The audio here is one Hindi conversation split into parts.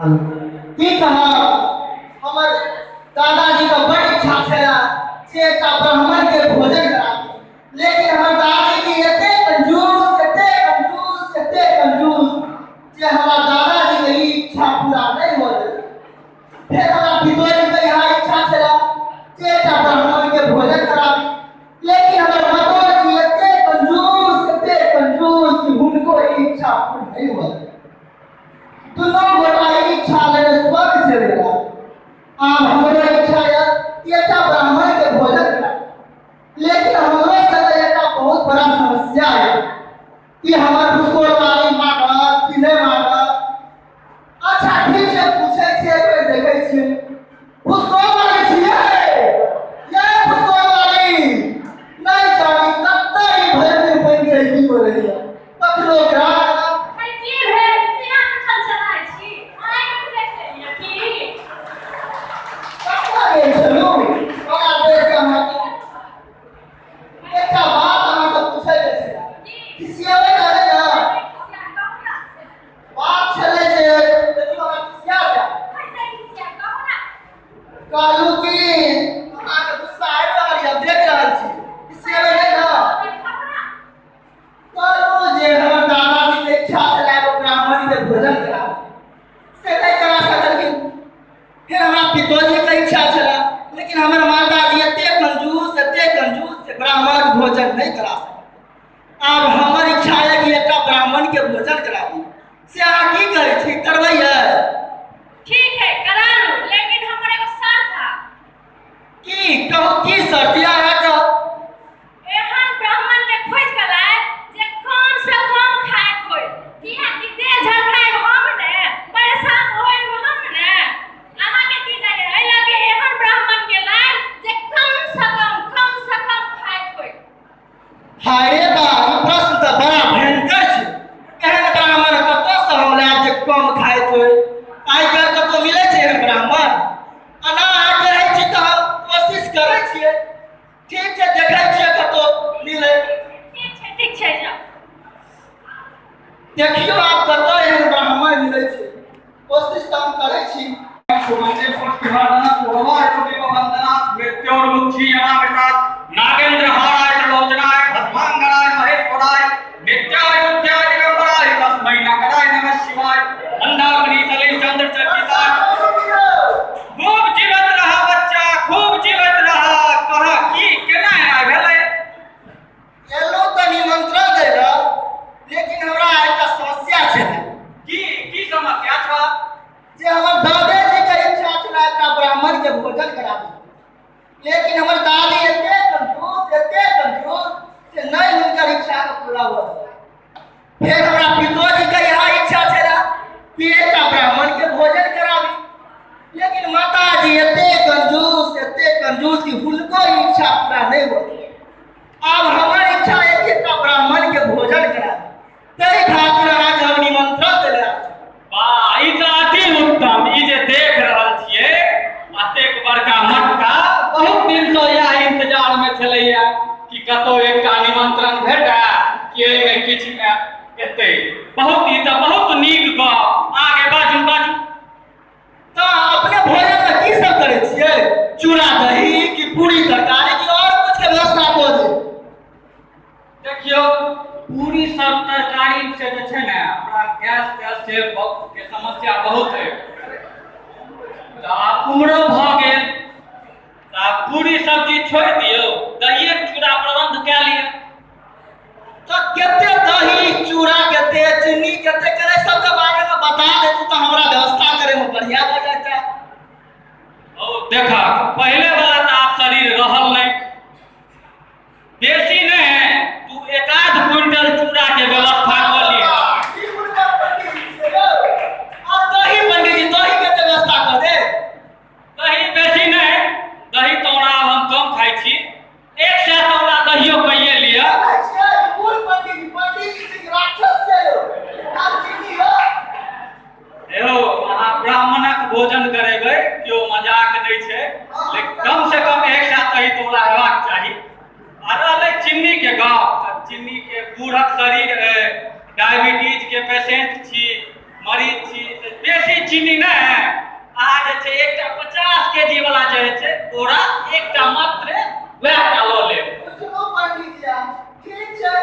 की कहा हमर दादाजी का बड़ इच्छा छला से एकटा ब्राह्मण के भोजन कराबी, लेकिन हमर दादाजी एते कंजूस जे हमर दादाजी के ई इच्छा पूरा नहीं होले। फिर हमरा पितोजी के यहाँ इच्छा छला से एकटा ब्राह्मण के भोजन कराबी, लेकिन हमर माताजी एते कंजूस कि उनको ई इच्छा पूरी नहीं होले। दोनों गोटा इच्छा लेने स्वर्ग चले गया। आब हमारा इच्छा है कि एक ब्राह्मण के भोजन करा, लेकिन हमारे संग एक बहुत बड़ा समस्या है कि हमारे भूगोल वाली मानत कि नहीं मानत। अच्छा ठीक है, पूछे छे तो देखे छे भूगोल वाली छिए ये भूगोल वाली नहीं जानी कत्ते ही भर में बन जाए की हो रही है पकड़ो ग्राम भोजन नहीं करा सकते। अब हमारी इच्छा है कि एक ब्राह्मण के भोजन करा दी से आ की करे छी करबै है। ठीक है करा लो, लेकिन हमरे को शर्त था। की कहो की शर्त है तो एहन ब्राह्मण के खोज के लाए जे कम से कम खाए कोई किया कि दे झरकाए हम ने परेशान होय हम ने आहा के की जाय है लगे एहन ब्राह्मण के लाए जे कम से कम खाए कोई। हाय बा प्रश्न तो बड़ा भयंकर छै। एहन ब्राह्मण कत से हम लाए जे कम खाए कोई आइ काल कतो मिले छै एहन ब्राह्मण अना आ कहै छी त हम कोशिश करै छियै। ठीक छै देखै छियै कतो मिले। ठीक छै जा देखियो आप कतो एहन ब्राह्मण मिले छै, कोशिश त हम करै छी। सुमंते पुष्टिवर्धन पूर्वा एतुदेव वंदना मृत्योर्मुक्षी यमामृता नागेंद्र हाराय त्रिलोचनाय भस्मांगराय महेश्वराय नित्याय नित्याय दिगंबराय तस्मै नकराय नमः शिवाय मंदाकिनी सलिल चंद्र चर्चिताय। खूब जीवित रहा बच्चा, खूब जीवित रहा। कहा की केना आ भेलै एलो त निमंत्रण देला, लेकिन हमरा एकटा समस्या छै। की समस्या छ जे हमर दादाजी के इच्छा छला एकटा ब्राह्मण के भोजन कराबी, लेकिन हमर दादी एते कंजूस से नहीं हुनकर इच्छा के पूरा हुआ। फिर हमरा पितोजी के यहाँ इच्छा छला कि एकटा ब्राह्मण के भोजन कराबी, लेकिन माताजी एते कंजूस कि उनको इच्छा पूरा नहीं हुआ। अब हमारी इच्छा है कि एकटा ब्राह्मण के भोजन कराबी, तै खातिर आज हम निमंत्रण देले वाह ई त अति उत्तम। ई जे देख रहल छियै अतेक बड़का मटका बहुत दिन से यह इंतजार में छलैया कि कतो एकटा निमंत्रण भेटा कि एमे किछ एतै। बहुत नीक गप। आगे बाजू तो अपने भोजन में की सब करे छियै? चूड़ा दही कि पूरी तरकारी कि और कुछ के व्यवस्था को दे? देखियो पूरी सब तरकारी से जे छै ने हमरा गैस से के समस्या बहुत है। उम्रो भ गेल पूरी सब्जी छोड़ दियो, दही चूड़ा प्रबंध कए लियो। तो केते दही चूड़ा केते चीनी केते करे सब के बारे में बता दे तू, तो हमरा व्यवस्था करे में बढ़िया हो जाता। ओ देखा पहले वाला तो आप शरीर रहल नहीं, बेसी नहीं तू एकाध क्विंटल चूड़ा के व्यवस्था कर लिया। दही पंडित जी दही के व्यवस्था कर दे। दही बेसी नहीं, दही तोरा हम कम खाई छी। 100 तोरा दहियो कहिए लिया। ब्राह्मणक भोजन करेबै क्यों मजाक नहीं छे, लेकिन कम से कम 100 दही तोरा हेबाक चाही। रहलै चीनी के गप, चीनी के बूढ़क शरीर है, डायबिटीज के पेशेंट छी, मरीज छी, बेसी चीनी ने आ जे छै एकटा 50 केजी वाला जे छै ओरा एकटा मात्र वह टा लो ले बुझलो पंडित जी ठीक छै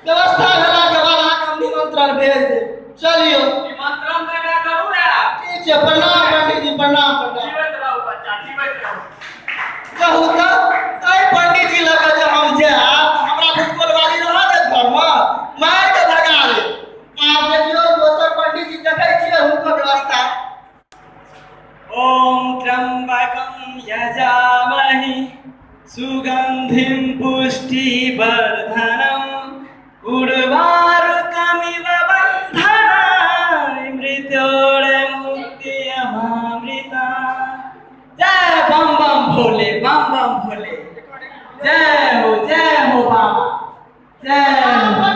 व्यवस्था भेला के बाद अहाँके हम निमंत्रण भेज देब चलियो निमंत्रण देना जरूर है ठीक छै प्रणाम पंडित जी प्रणाम जीवित रहो बच्चा जीवित रहो कहू तऽ अइ पंडित जी लगे जे हम जायब हमरा भुसकोलवाली रह जायत घरमे मार के भगा देब आब देखियौ दोसर पंडित जी देखै छियै हुनकर व्यवस्था ओम त्र्यंबकं यजामहि सुगंधिं पुष्टिवर्धनम् उर्वारुकमिव बन्धनाय मृत्योर्मुक्तिमृता जय बम बम भोले जय हो बाबा जय हो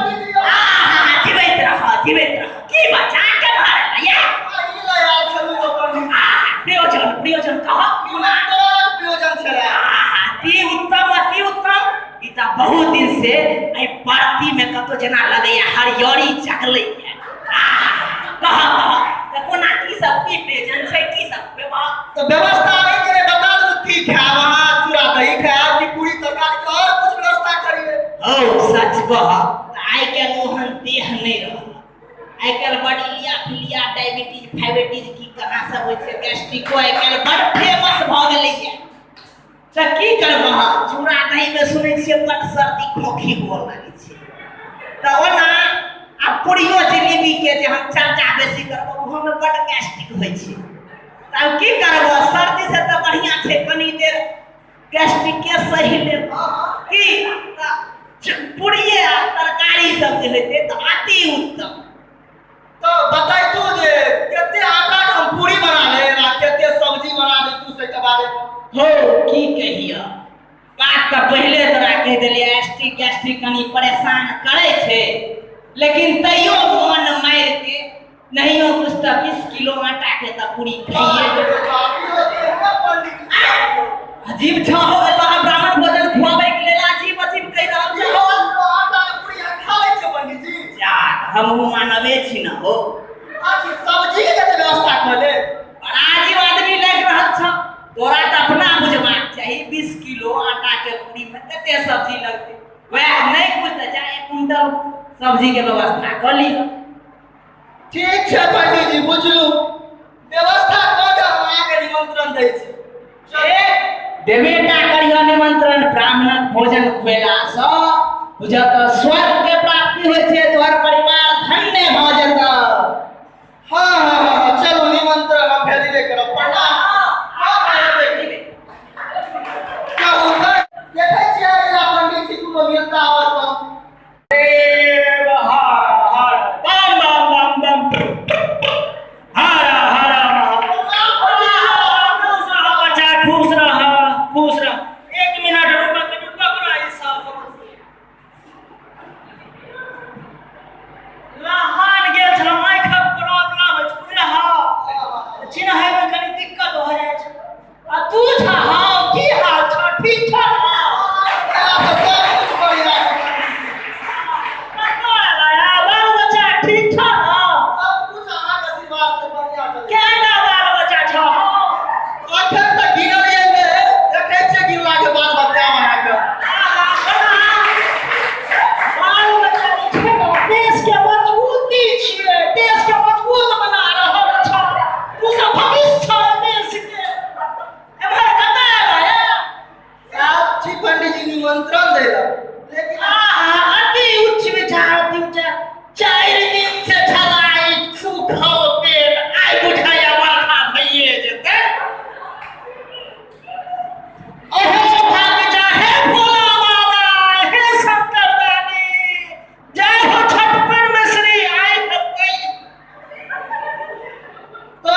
जीवित रहो की बचा के मारे ये प्रयोजन कहो प्रयोजन छलै अति उत्तम इता बहुत दिन से आई पार्टी में कतो जना लगैया हरियरी चकलै कह कोना की सब की प्रयोजन छै की सब तो व्यवस्था नहीं करे बता दो की खाव वहां चूड़ा दही खाव की पूरी तरकारी और कुछ व्यवस्था करिए ओ सच कह आई के मोहन देह नहीं रह आई कल बड़ी लिया डायबिटीज फाइबिटीज की कहां सब होय छै गैस्ट्रिको आई कल बड़ फेमस भ गेलै है त की करबह चूड़ा दही में सुनै छियै बड़ सर्दी खोखी हुआ लागे छै त ओना आ पुरियो जिलेबी के जे हम चर्चा बेसी करब ओहो में बड़ गैस्ट्रिक होय छै तब की करबह सर्दी से त बढ़िया छै कनी देर गैस्ट्रिक के सही ले की पुरिये आ तरकारी सब जे हेते त अति उत्तम तो बताई तू जे केते आटा के हम पूरी बना ले आ केते सब्जी बना दे तू से के बारे हो की कहिया बात तो पहले तोरा कह देलिए गैस्ट्रिक कनी परेशान करे छे लेकिन तैयो मन मार के नहियो कुछ तो 20 किलो आटा के त पूरी खाइए अजीब छ हो तो ब्राह्मण भोजन खुआवे के लेल अजीब कह रहल छ हो आटा पूरी खा ले छै पंडित जी जा हमहु मानवे छी न हो आज सब्जी के व्यवस्था कर ले बड़ा अजीब आदमी लग रहल छ तोरा त अपना बुझबाक चाही 20 किलो आटा के पूरी में कते सब्जी लगते वह नहीं कुछ त जा 1 कुंटल सब्जी के व्यवस्था कर ली ठीक छै पंडित जी बुझलू व्यवस्था कर दे हम आके निमंत्रण दै छी देवेटा करियो निमंत्रण ब्राह्मण भोजन खुएला स बुझत स्वर्ग के प्राप्ति होय छै तोहर परिवार धन्य भ जेत हां चलो निमंत्रण हम भेजबे करब प्रणाम क्या होगा देखै छियै अगिला पंडित जी को मिलता आवत देव हर बम बम हर बच्चा खुश रह 1 मिनट रुक के पकड़ा ई सब लहान गेल छल आँख प्रॉब्लम है पूरा हा चिन्है में कनी दिक्कत हो जाय छै आ तू छा हां की हाल छ ठीक छ निमंत्रण देला लेकिन अति उच्च विचार 4 दिन से छलाई सुखो पेट आई बुझाया बरखा भइए जेते ओहो भाग जा हे भोला बाबा हे शंकर दानी जय हो छठपुर में श्री आई भगई तो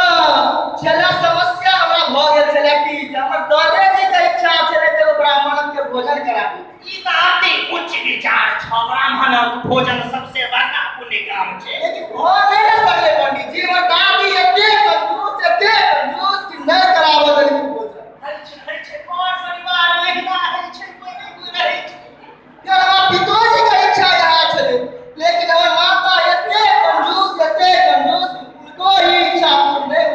छला समस्या हमरा भ गेल छले कि हमर दादाजी के इच्छा छले जे ब्राह्मण के भोजन कराबी ई त अति उच्च विचार छ ब्राह्मणक भोजन सबसे बड़का पुण्य काम छै लेकिन भ नहीं न सकले पंडित जी हमर दादी एते कंजूस कि न कराबो देली भोजन छै और परिवार महिला है छै कोई नहीं रहे छै यार हमर पिताजी के इच्छा यह छले लेकिन हमर माता एते कंजूस उनको ही इच्छा पूर्ण नहीं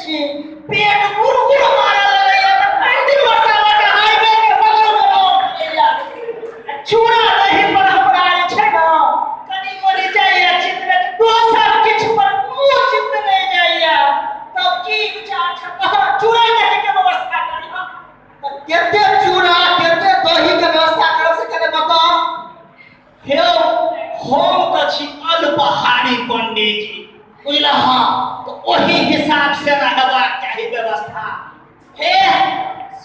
छी पेट गुरगुर मारे लगैया त पैदी बतावा के हाईवे के बगल में रहो चूड़ा दही पर हमरा छै ना कनी मरी जाइया चित्त में दोसर किछ पर मुंह चित्त नहीं जाइया तब की विचार छ कहां चूड़ा दही के व्यवस्था करी हम केते चूड़ा केते दही के व्यवस्था कर सके बताओ हे हम त छी अल्पहारी पंडित जी बुझला हां तो वही हिसाब से रहबाक चाहिए व्यवस्था हे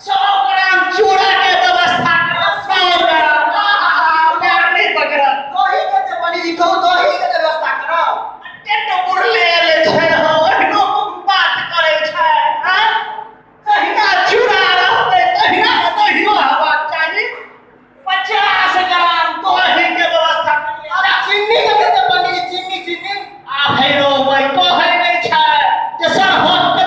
100 ग्राम चूड़ा के व्यवस्था करो 100 ग्राम यार नहीं पकड़ा दही के तो पंडित जी कहू दही के व्यवस्था करो टेट बुरले ले छै हो एहनो बात करे छै हां कहिना चूड़ा रहते कहिना दहियो हेबाक चाहिए 50 ग्राम दही के व्यवस्था करिए अरे चीनी के तो पंडित जी चीनी आ भैरो भाई कहै नहीं छै जे सर हम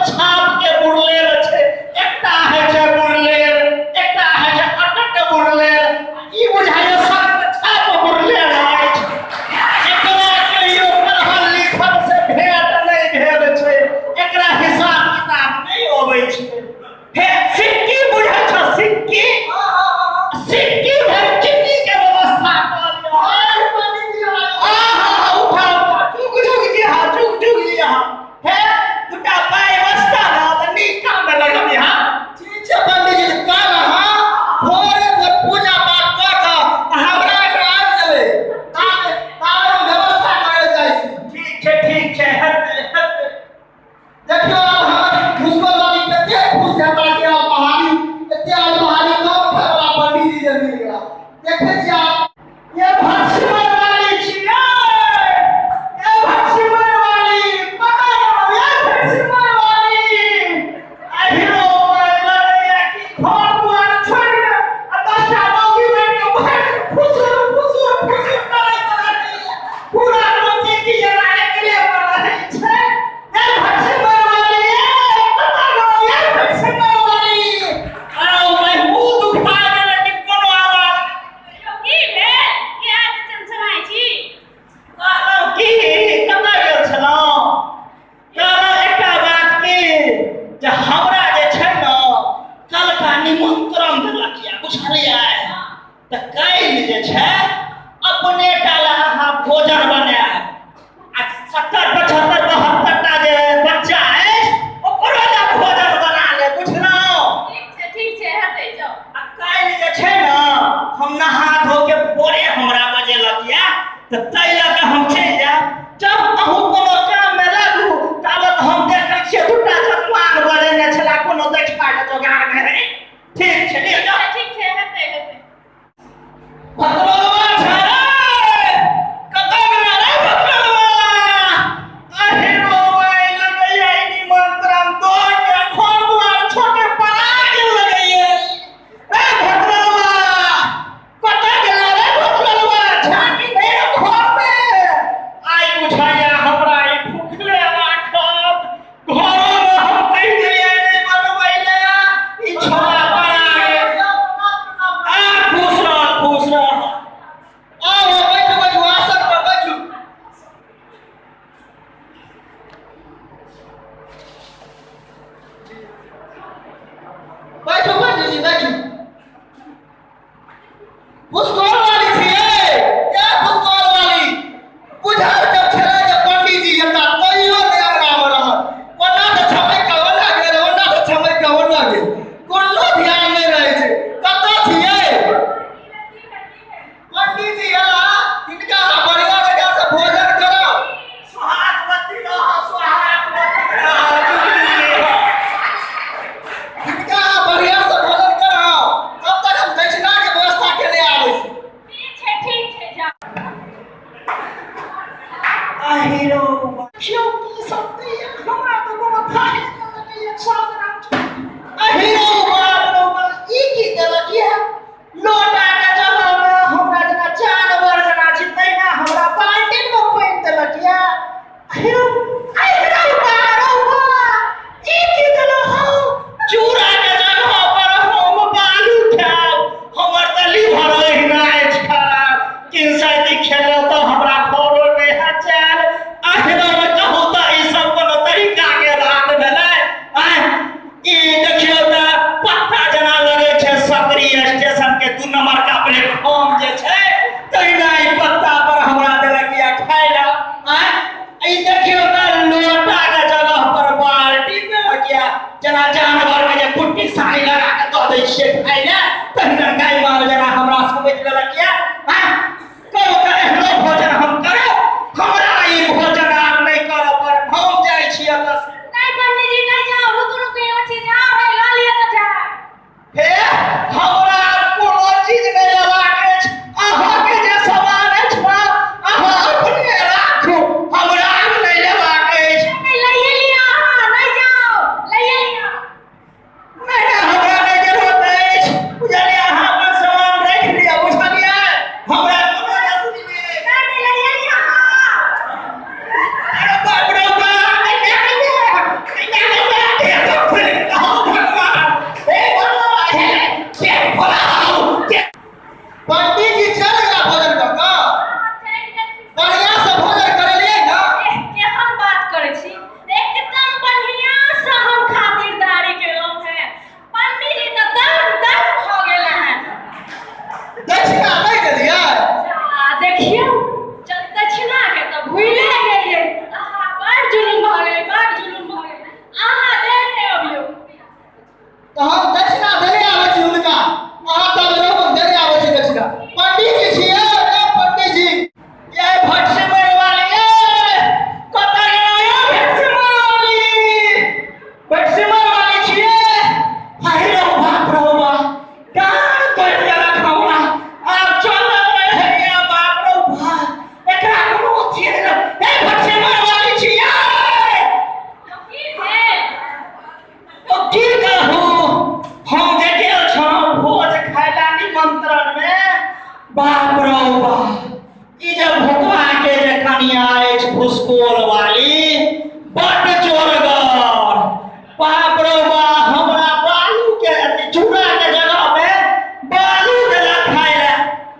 जना जानवर के जे कुट्टी सानी लगा के दो दै छियै खाइ ले तहिना गाय माल जना हमरा समझ लेलक या हां करो करे एहनो भोजन हम करे हमरा ई भोजन आब नहीं करब पर हम जाय छियै बस नहीं पंडित जी नहीं जाओ रुक रुक एगो चीज आओ है ला लिया तो जा हे हमरा कोनो चीज नहीं लेबाक अछि अहाँ के जे सामान अछि अहाँ अपने राखू हमरा नहीं लेबाक अछि नहीं ले लिया नहीं जाओ ले लिया नहीं हमरा नहीं जरूरत अछि बुझलिए अहाँ अपन सामान राख लिया बुझलिए हमरा कोनो जरूरी नहीं नहीं ले लिया अरे बाप रे बाप पंडित जी चल गया भोजन करके बढ़िया से भोजन कर लिए ना केहन बात करे छी एकदम बढ़िया से हम खातिरदारी केलौ है पंडित जी तो दम हो गेल है दक्षिणा नहीं देलिए देखियो जब दक्षिणा के तो भूले गेलिए आहा बड़ जुलुम भ गेल आहा देने अबियो तो हम दक्षिणा देने आवे छी उनका अहाँ तब लोग देने आवे छी दक्षिणा पंडित जी छिए ए पंडित जी ये भटसिमर वाली कतरिया भटसिमर वाली छिए हाय रो बाप रो बा डाल कर देला खौरा अब चल रे हे बाप रो बा एकरा कोनो थी रे ए भटसिमर वाली छिए की है तो की कहू हम जे गेल छौ भोज खाइला निमंत्रण में बाप रो बा ई जे भोकवा के जे कनिया अछि भुसकोल वाली बड़ जोरगर बाप रो बा हमरा बालू के चूड़ा के जगह में बालू देला खाइला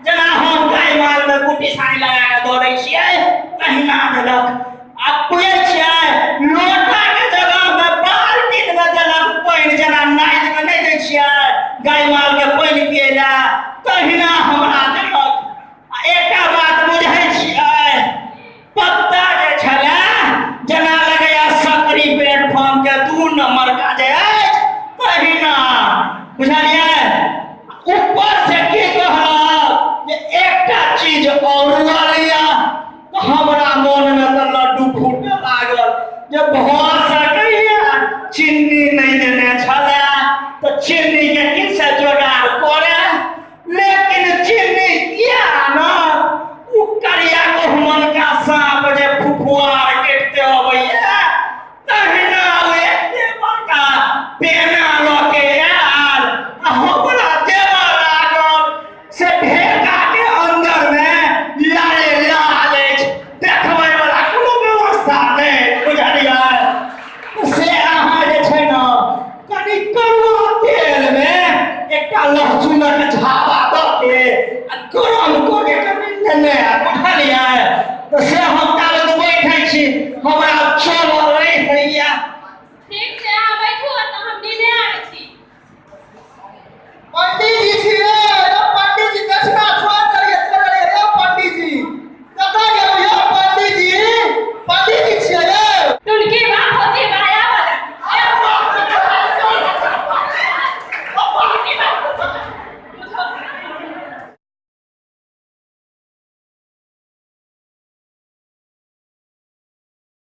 जना हम गाय माल में कुट्टी सानी लगा के दो दै छियै तहिना देलक आ पुए छियै लोटा के जगह में बाल्टीन में देलक पानि जना नाइद में नहीं दै छियै गाय माल के पानि पिए ला तहिना हमरा देलक आ एकटा बात बुझै छियै पत्ता जे छले जना लगैया सकरी प्लेटफॉर्म के 2 नंबर का जे अछि तहिना बुझलियै ऊपर से की कहलक जे एकटा चीज और लिया तो हमरा मन में तो लड्डू फूटे लागल जे भ सकैया चीनी नहीं देने छले तो चीनी के किसे जोगाड़ करे लेकिन चीनी किया ना उ करिया कोहमन का सांप जे फुफुआर केटते अबैया तहिना एते बड़का पेन